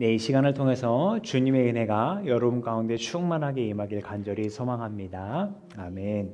네, 이 시간을 통해서 주님의 은혜가 여러분 가운데 충만하게 임하길 간절히 소망합니다. 아멘.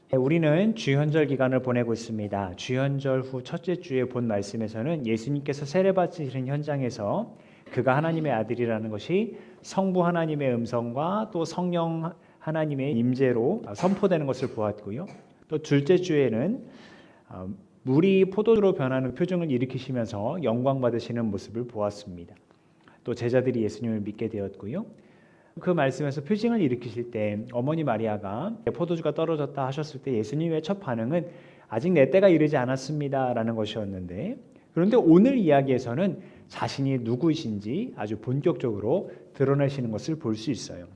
네, 우리는 주현절 기간을 보내고 있습니다. 주현절 후 첫째 주에 본 말씀에서는 예수님께서 세례받으시는 현장에서 그가 하나님의 아들이라는 것이 성부 하나님의 음성과 또 성령 하나님의 임재로 선포되는 것을 보았고요. 또 둘째 주에는 물이 포도주로 변하는 표징을 일으키시면서 영광 받으시는 모습을 보았습니다. 또 제자들이 예수님을 믿게 되었고요. 그 말씀에서 표징을 일으키실 때 어머니 마리아가 포도주가 떨어졌다 하셨을 때 예수님의 첫 반응은 아직 내 때가 이르지 않았습니다 라는 것이었는데, 그런데 오늘 이야기에서는 자신이 누구이신지 아주 본격적으로 드러내시는 것을 볼 수 있어요.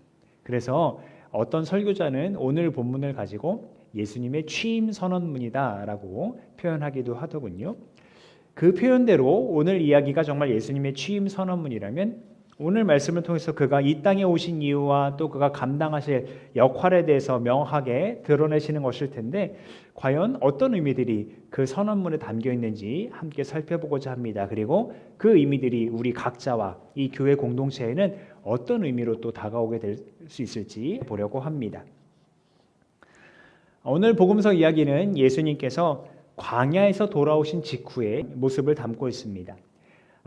그래서 어떤 설교자는 오늘 본문을 가지고 예수님의 취임 선언문이다 라고 표현하기도 하더군요. 그 표현대로 오늘 이야기가 정말 예수님의 취임 선언문이라면 오늘 말씀을 통해서 그가 이 땅에 오신 이유와 또 그가 감당하실 역할에 대해서 명확하게 드러내시는 것일 텐데, 과연 어떤 의미들이 그 선언문에 담겨 있는지 함께 살펴보고자 합니다. 그리고 그 의미들이 우리 각자와 이 교회 공동체에는 어떤 의미로 또 다가오게 될 수 있을지 보려고 합니다. 오늘 복음서 이야기는 예수님께서 광야에서 돌아오신 직후의 모습을 담고 있습니다.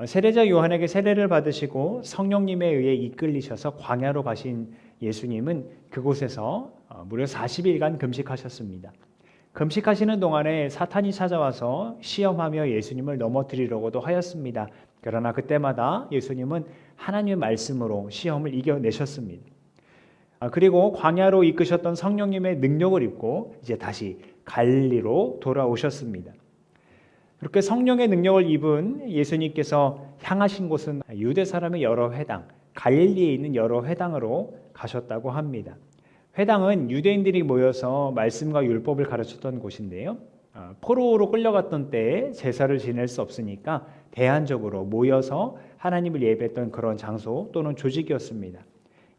세례자 요한에게 세례를 받으시고 성령님에 의해 이끌리셔서 광야로 가신 예수님은 그곳에서 무려 40일간 금식하셨습니다. 금식하시는 동안에 사탄이 찾아와서 시험하며 예수님을 넘어뜨리려고도 하였습니다. 그러나 그때마다 예수님은 하나님의 말씀으로 시험을 이겨내셨습니다. 그리고 광야로 이끄셨던 성령님의 능력을 입고 이제 다시 갈릴리로 돌아오셨습니다. 그렇게 성령의 능력을 입은 예수님께서 향하신 곳은 유대 사람의 여러 회당, 갈릴리에 있는 여러 회당으로 가셨다고 합니다. 회당은 유대인들이 모여서 말씀과 율법을 가르쳤던 곳인데요. 포로로 끌려갔던 때에 제사를 지낼 수 없으니까 대안적으로 모여서 하나님을 예배했던 그런 장소 또는 조직이었습니다.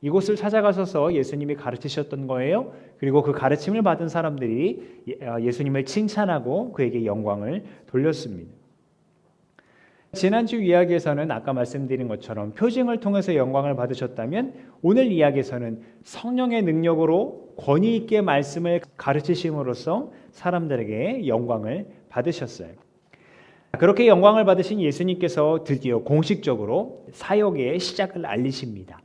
이곳을 찾아가셔서 예수님이 가르치셨던 거예요. 그리고 그 가르침을 받은 사람들이 예수님을 칭찬하고 그에게 영광을 돌렸습니다. 지난주 이야기에서는 아까 말씀드린 것처럼 표징을 통해서 영광을 받으셨다면, 오늘 이야기에서는 성령의 능력으로 권위 있게 말씀을 가르치심으로써 사람들에게 영광을 받으셨어요. 그렇게 영광을 받으신 예수님께서 드디어 공식적으로 사역의 시작을 알리십니다.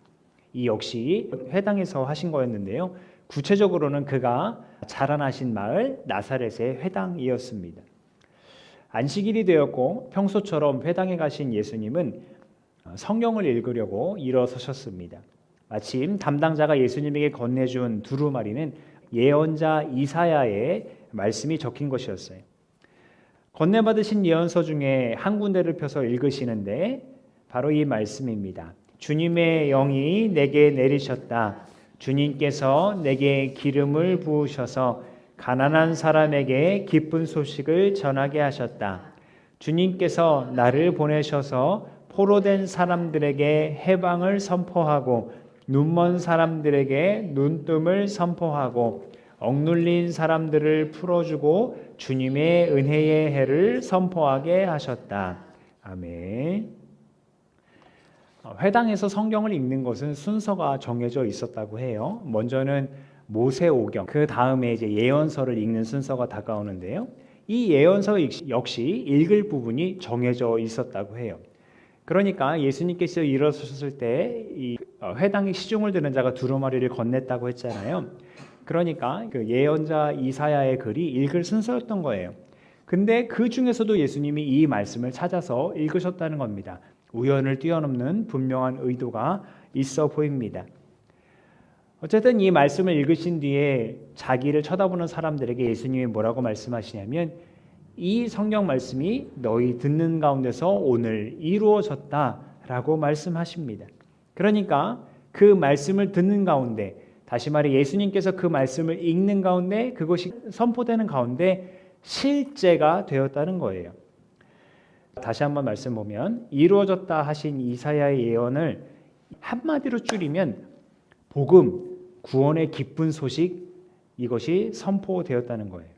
이 역시 회당에서 하신 거였는데요. 구체적으로는 그가 자라나신 마을 나사렛의 회당이었습니다. 안식일이 되었고 평소처럼 회당에 가신 예수님은 성경을 읽으려고 일어서셨습니다. 마침 담당자가 예수님에게 건네준 두루마리는 예언자 이사야의 말씀이 적힌 것이었어요. 건네받으신 예언서 중에 한 군데를 펴서 읽으시는데 바로 이 말씀입니다. 주님의 영이 내게 내리셨다. 주님께서 내게 기름을 부으셔서 가난한 사람에게 기쁜 소식을 전하게 하셨다. 주님께서 나를 보내셔서 포로된 사람들에게 해방을 선포하고 눈먼 사람들에게 눈뜸을 선포하고 억눌린 사람들을 풀어주고 주님의 은혜의 해를 선포하게 하셨다. 아멘. 회당에서 성경을 읽는 것은 순서가 정해져 있었다고 해요. 먼저는 모세오경, 그 다음에 이제 예언서를 읽는 순서가 다가오는데요. 이 예언서 역시 읽을 부분이 정해져 있었다고 해요. 그러니까 예수님께서 일어서셨을 때 이 회당의 시중을 드는 자가 두루마리를 건넸다고 했잖아요. 그러니까 그 예언자 이사야의 글이 읽을 순서였던 거예요. 근데 그 중에서도 예수님이 이 말씀을 찾아서 읽으셨다는 겁니다. 우연을 뛰어넘는 분명한 의도가 있어 보입니다. 어쨌든 이 말씀을 읽으신 뒤에 자기를 쳐다보는 사람들에게 예수님이 뭐라고 말씀하시냐면, 이 성경 말씀이 너희 듣는 가운데서 오늘 이루어졌다라고 말씀하십니다. 그러니까 그 말씀을 듣는 가운데, 다시 말해 예수님께서 그 말씀을 읽는 가운데, 그것이 선포되는 가운데 실제가 되었다는 거예요. 다시 한번 말씀 보면, 이루어졌다 하신 이사야의 예언을 한마디로 줄이면 복음, 구원의 기쁜 소식, 이것이 선포되었다는 거예요.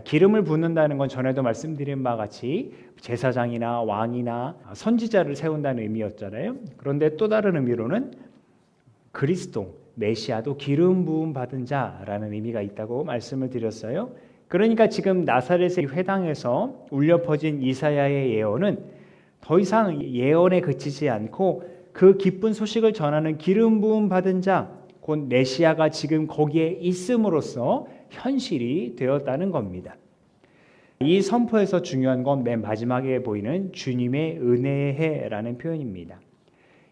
기름을 붓는다는 건 전에도 말씀드린 바와 같이 제사장이나 왕이나 선지자를 세운다는 의미였잖아요. 그런데 또 다른 의미로는 그리스도, 메시아도 기름 부음 받은 자라는 의미가 있다고 말씀을 드렸어요. 그러니까 지금 나사렛의 회당에서 울려 퍼진 이사야의 예언은 더 이상 예언에 그치지 않고 그 기쁜 소식을 전하는 기름 부음 받은 자, 곧 메시아가 지금 거기에 있음으로써 현실이 되었다는 겁니다. 이 선포에서 중요한 건 맨 마지막에 보이는 주님의 은혜의 해라는 표현입니다.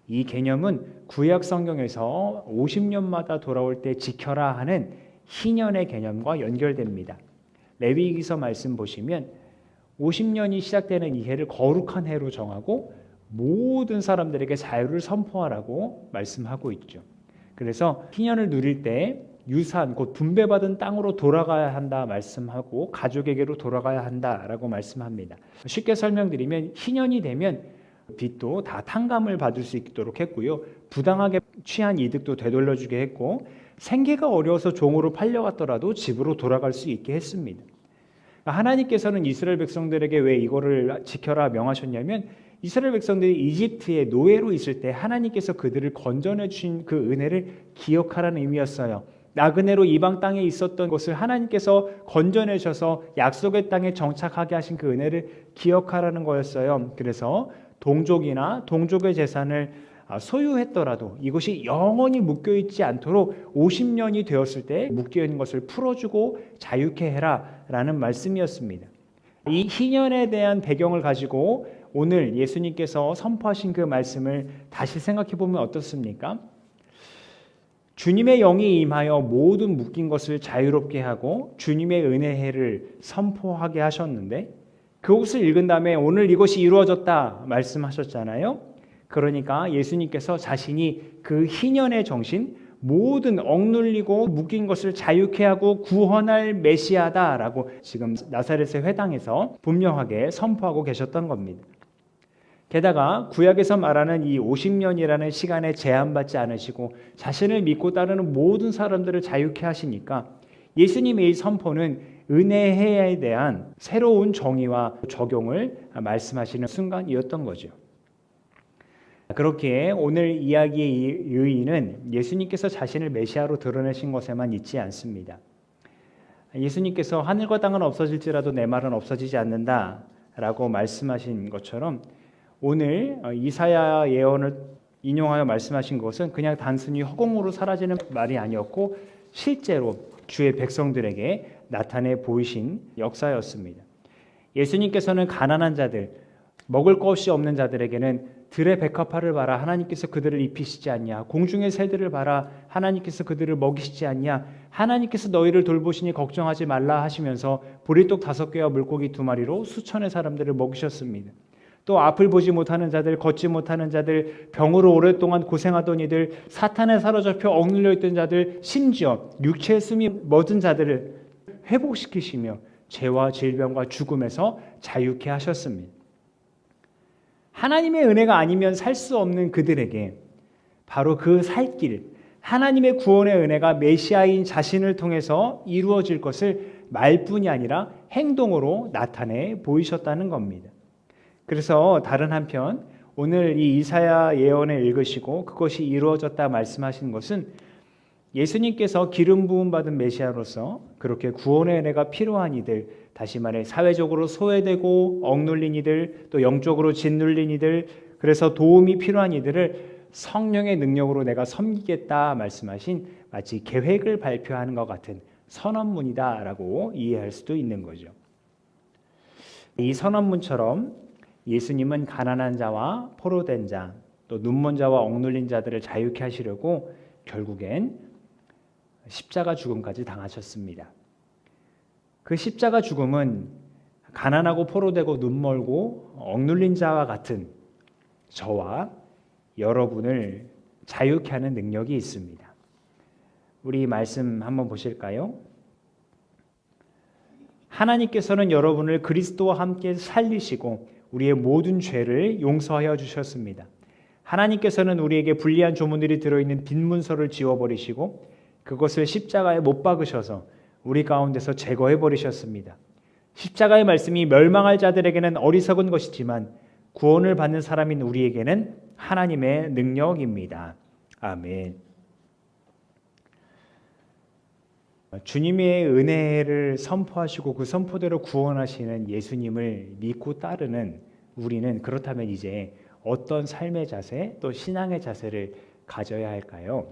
이 개념은 구약 성경에서 50년마다 돌아올 때 지켜라 하는 희년의 개념과 연결됩니다. 레위기서 말씀 보시면 50년이 시작되는 이 해를 거룩한 해로 정하고 모든 사람들에게 자유를 선포하라고 말씀하고 있죠. 그래서 희년을 누릴 때 유산, 곧 분배받은 땅으로 돌아가야 한다 말씀하고 가족에게로 돌아가야 한다라고 말씀합니다. 쉽게 설명드리면 희년이 되면 빚도 다 탕감을 받을 수 있도록 했고요. 부당하게 취한 이득도 되돌려주게 했고 생계가 어려워서 종으로 팔려갔더라도 집으로 돌아갈 수 있게 했습니다. 하나님께서는 이스라엘 백성들에게 왜 이거를 지켜라 명하셨냐면 이스라엘 백성들이 이집트의 노예로 있을 때 하나님께서 그들을 건져내 주신 그 은혜를 기억하라는 의미였어요. 나그네로 이방 땅에 있었던 것을 하나님께서 건져내셔서 약속의 땅에 정착하게 하신 그 은혜를 기억하라는 거였어요. 그래서 동족이나 동족의 재산을 소유했더라도 이것이 영원히 묶여있지 않도록 50년이 되었을 때 묶여있는 것을 풀어주고 자유케 해라 라는 말씀이었습니다. 이 희년에 대한 배경을 가지고 오늘 예수님께서 선포하신 그 말씀을 다시 생각해 보면 어떻습니까? 주님의 영이 임하여 모든 묶인 것을 자유롭게 하고 주님의 은혜를 선포하게 하셨는데 그것을 읽은 다음에 오늘 이것이 이루어졌다 말씀하셨잖아요. 그러니까 예수님께서 자신이 그 희년의 정신, 모든 억눌리고 묶인 것을 자유케 하고 구원할 메시아다라고 지금 나사렛의 회당에서 분명하게 선포하고 계셨던 겁니다. 게다가 구약에서 말하는 이 50년이라는 시간에 제한받지 않으시고 자신을 믿고 따르는 모든 사람들을 자유케 하시니까 예수님의 이 선포는 은혜에 대한 새로운 정의와 적용을 말씀하시는 순간이었던 거죠. 그렇게 오늘 이야기의 의의는 예수님께서 자신을 메시아로 드러내신 것에만 있지 않습니다. 예수님께서 하늘과 땅은 없어질지라도 내 말은 없어지지 않는다라고 말씀하신 것처럼 오늘 이사야 예언을 인용하여 말씀하신 것은 그냥 단순히 허공으로 사라지는 말이 아니었고 실제로 주의 백성들에게 나타내 보이신 역사였습니다. 예수님께서는 가난한 자들, 먹을 것이 없는 자들에게는 들의 백합화를 봐라 하나님께서 그들을 입히시지 않냐, 공중의 새들을 봐라 하나님께서 그들을 먹이시지 않냐, 하나님께서 너희를 돌보시니 걱정하지 말라 하시면서 보리떡 5개와 물고기 2마리로 수천의 사람들을 먹이셨습니다. 또 앞을 보지 못하는 자들, 걷지 못하는 자들, 병으로 오랫동안 고생하던 이들, 사탄에 사로잡혀 억눌려 있던 자들, 심지어 육체의 숨이 멎은 자들을 회복시키시며 죄와 질병과 죽음에서 자유케 하셨습니다. 하나님의 은혜가 아니면 살 수 없는 그들에게 바로 그 살 길, 하나님의 구원의 은혜가 메시아인 자신을 통해서 이루어질 것을 말뿐이 아니라 행동으로 나타내 보이셨다는 겁니다. 그래서 다른 한편 오늘 이 이사야 예언을 읽으시고 그것이 이루어졌다 말씀하신 것은 예수님께서 기름 부음 받은 메시아로서 그렇게 구원의 은혜가 필요한 이들, 다시 말해 사회적으로 소외되고 억눌린 이들, 또 영적으로 짓눌린 이들, 그래서 도움이 필요한 이들을 성령의 능력으로 내가 섬기겠다 말씀하신 마치 계획을 발표하는 것 같은 선언문이다라고 이해할 수도 있는 거죠. 이 선언문처럼 예수님은 가난한 자와 포로된 자, 또 눈먼 자와 억눌린 자들을 자유케 하시려고 결국엔 십자가 죽음까지 당하셨습니다. 그 십자가 죽음은 가난하고 포로되고 눈멀고 억눌린 자와 같은 저와 여러분을 자유케 하는 능력이 있습니다. 우리 말씀 한번 보실까요? 하나님께서는 여러분을 그리스도와 함께 살리시고 우리의 모든 죄를 용서하여 주셨습니다. 하나님께서는 우리에게 불리한 조문들이 들어있는 빈 문서를 지워버리시고 그것을 십자가에 못 박으셔서 우리 가운데서 제거해 버리셨습니다. 십자가의 말씀이 멸망할 자들에게는 어리석은 것이지만 구원을 받는 사람인 우리에게는 하나님의 능력입니다. 아멘. 주님의 은혜를 선포하시고 그 선포대로 구원하시는 예수님을 믿고 따르는 우리는 그렇다면 이제 어떤 삶의 자세 또 신앙의 자세를 가져야 할까요?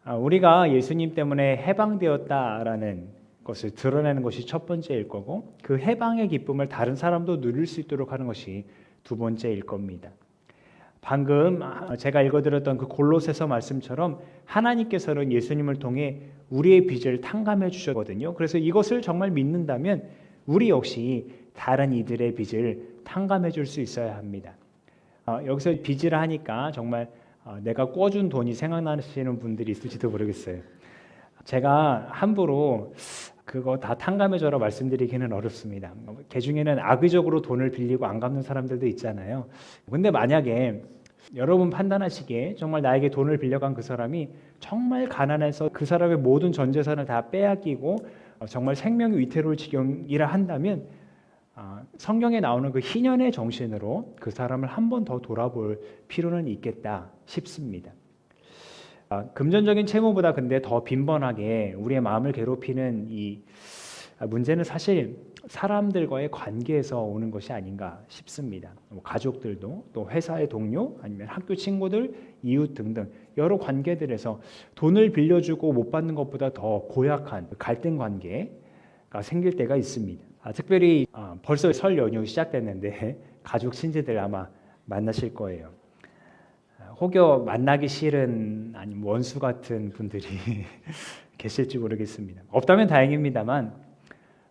우리가 예수님 때문에 해방되었다라는 것을 드러내는 것이 첫 번째일 거고 그 해방의 기쁨을 다른 사람도 누릴 수 있도록 하는 것이 두 번째일 겁니다. 방금 제가 읽어드렸던 그 골로새서 말씀처럼 하나님께서는 예수님을 통해 우리의 빚을 탕감해 주셨거든요. 그래서 이것을 정말 믿는다면 우리 역시 다른 이들의 빚을 탕감해 줄 수 있어야 합니다. 여기서 빚이라 하니까 정말 내가 꿔준 돈이 생각나시는 분들이 있을지도 모르겠어요. 제가 함부로 그거 다 탕감해줘라 말씀드리기는 어렵습니다. 그 중에는 악의적으로 돈을 빌리고 안 갚는 사람들도 있잖아요. 근데 만약에 여러분 판단하시기에 정말 나에게 돈을 빌려간 그 사람이 정말 가난해서 그 사람의 모든 전 재산을 다 빼앗기고 정말 생명이 위태로울 지경이라 한다면 성경에 나오는 그 희년의 정신으로 그 사람을 한 번 더 돌아볼 필요는 있겠다 싶습니다. 금전적인 채무보다 근데 더 빈번하게 우리의 마음을 괴롭히는 이 문제는 사실 사람들과의 관계에서 오는 것이 아닌가 싶습니다. 가족들도 또 회사의 동료 아니면 학교 친구들, 이웃 등등 여러 관계들에서 돈을 빌려주고 못 받는 것보다 더 고약한 갈등 관계가 생길 때가 있습니다. 특별히 벌써 설 연휴 시작됐는데 가족 친지들 아마 만나실 거예요. 혹여 만나기 싫은 아니면 원수 같은 분들이 계실지 모르겠습니다. 없다면 다행입니다만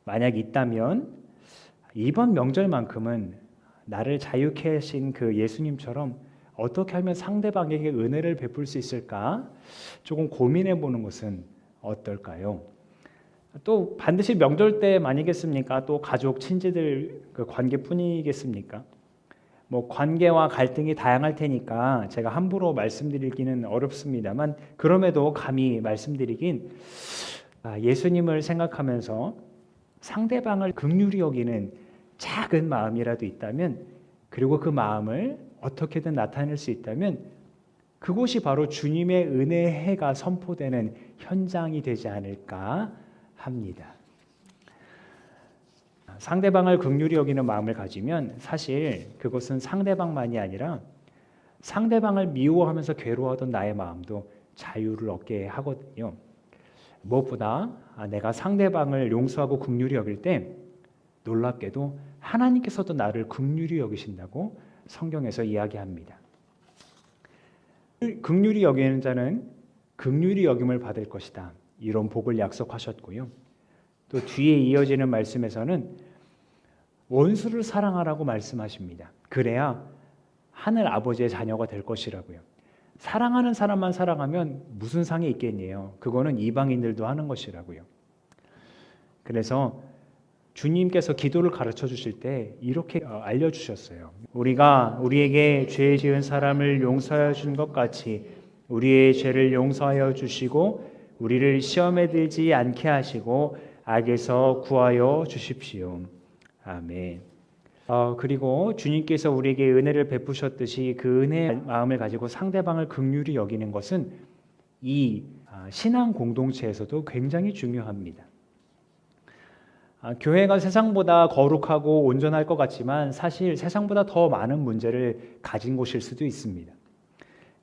만약 있다면 이번 명절만큼은 나를 자유케 하신 그 예수님처럼 어떻게 하면 상대방에게 은혜를 베풀 수 있을까 조금 고민해 보는 것은 어떨까요? 또 반드시 명절 때만이겠습니까? 또 가족, 친지들 그 관계뿐이겠습니까? 관계와 갈등이 다양할 테니까 제가 함부로 말씀드리기는 어렵습니다만 그럼에도 감히 말씀드리긴 예수님을 생각하면서 상대방을 긍휼히 여기는 작은 마음이라도 있다면 그리고 그 마음을 어떻게든 나타낼 수 있다면 그곳이 바로 주님의 은혜의 해가 선포되는 현장이 되지 않을까 합니다. 상대방을 긍휼히 여기는 마음을 가지면 사실 그것은 상대방만이 아니라 상대방을 미워하면서 괴로워하던 나의 마음도 자유를 얻게 하거든요. 무엇보다 내가 상대방을 용서하고 긍휼히 여길 때 놀랍게도 하나님께서도 나를 긍휼히 여기신다고 성경에서 이야기합니다. 긍휼히 여기는 자는 긍휼히 여김을 받을 것이다. 이런 복을 약속하셨고요. 또 뒤에 이어지는 말씀에서는 원수를 사랑하라고 말씀하십니다. 그래야 하늘 아버지의 자녀가 될 것이라고요. 사랑하는 사람만 사랑하면 무슨 상이 있겠니요? 그거는 이방인들도 하는 것이라고요. 그래서 주님께서 기도를 가르쳐 주실 때 이렇게 알려주셨어요. 우리가 우리에게 죄 지은 사람을 용서하여 준 것 같이 우리의 죄를 용서하여 주시고 우리를 시험에 들지 않게 하시고 악에서 구하여 주십시오. 아멘. 그리고 주님께서 우리에게 은혜를 베푸셨듯이 그 은혜의 마음을 가지고 상대방을 긍휼히 여기는 것은 이 신앙 공동체에서도 굉장히 중요합니다. 교회가 세상보다 거룩하고 온전할 것 같지만 사실 세상보다 더 많은 문제를 가진 곳일 수도 있습니다.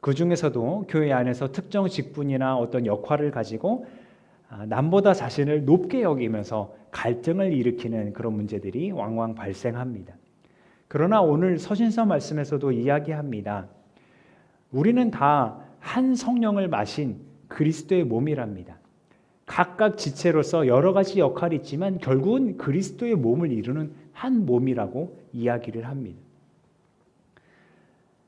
그 중에서도 교회 안에서 특정 직분이나 어떤 역할을 가지고 남보다 자신을 높게 여기면서 갈등을 일으키는 그런 문제들이 왕왕 발생합니다. 그러나 오늘 서신서 말씀에서도 이야기합니다. 우리는 다 한 성령을 마신 그리스도의 몸이랍니다. 각각 지체로서 여러 가지 역할이 있지만 결국은 그리스도의 몸을 이루는 한 몸이라고 이야기를 합니다.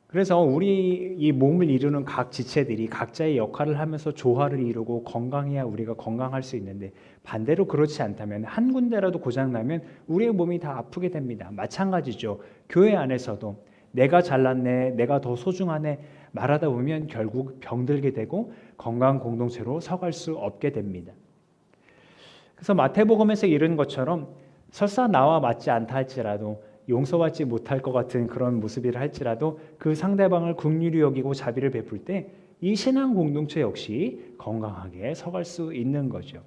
그래서 우리 이 몸을 이루는 각 지체들이 각자의 역할을 하면서 조화를 이루고 건강해야 우리가 건강할 수 있는데 반대로 그렇지 않다면 한 군데라도 고장나면 우리의 몸이 다 아프게 됩니다. 마찬가지죠. 교회 안에서도 내가 잘났네, 내가 더 소중하네 말하다 보면 결국 병들게 되고 건강 공동체로 서갈 수 없게 됩니다. 그래서 마태복음에서 이른 것처럼 설사 나와 맞지 않다 할지라도 용서받지 못할 것 같은 그런 모습이라 할지라도 그 상대방을 긍휼히 여기고 자비를 베풀 때 이 신앙 공동체 역시 건강하게 서갈 수 있는 거죠.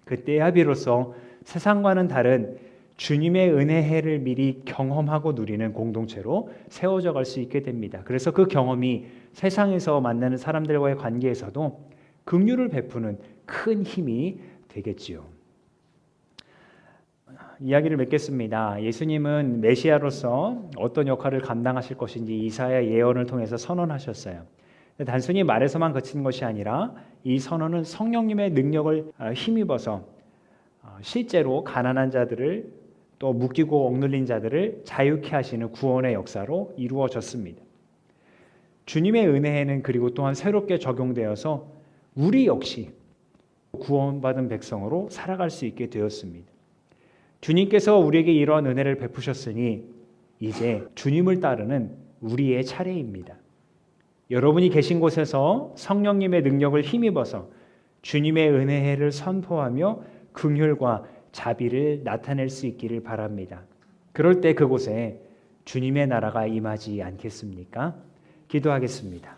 그때야 비로소 세상과는 다른 주님의 은혜를 미리 경험하고 누리는 공동체로 세워져 갈 수 있게 됩니다. 그래서 그 경험이 세상에서 만나는 사람들과의 관계에서도 긍휼을 베푸는 큰 힘이 되겠지요. 이야기를 맺겠습니다. 예수님은 메시아로서 어떤 역할을 감당하실 것인지 이사야 예언을 통해서 선언하셨어요. 단순히 말에서만 그친 것이 아니라 이 선언은 성령님의 능력을 힘입어서 실제로 가난한 자들을 또 묶이고 억눌린 자들을 자유케 하시는 구원의 역사로 이루어졌습니다. 주님의 은혜에는 그리고 또한 새롭게 적용되어서 우리 역시 구원받은 백성으로 살아갈 수 있게 되었습니다. 주님께서 우리에게 이러한 은혜를 베푸셨으니 이제 주님을 따르는 우리의 차례입니다. 여러분이 계신 곳에서 성령님의 능력을 힘입어서 주님의 은혜를 선포하며 긍휼과 자비를 나타낼 수 있기를 바랍니다. 그럴 때 그곳에 주님의 나라가 임하지 않겠습니까? 기도하겠습니다.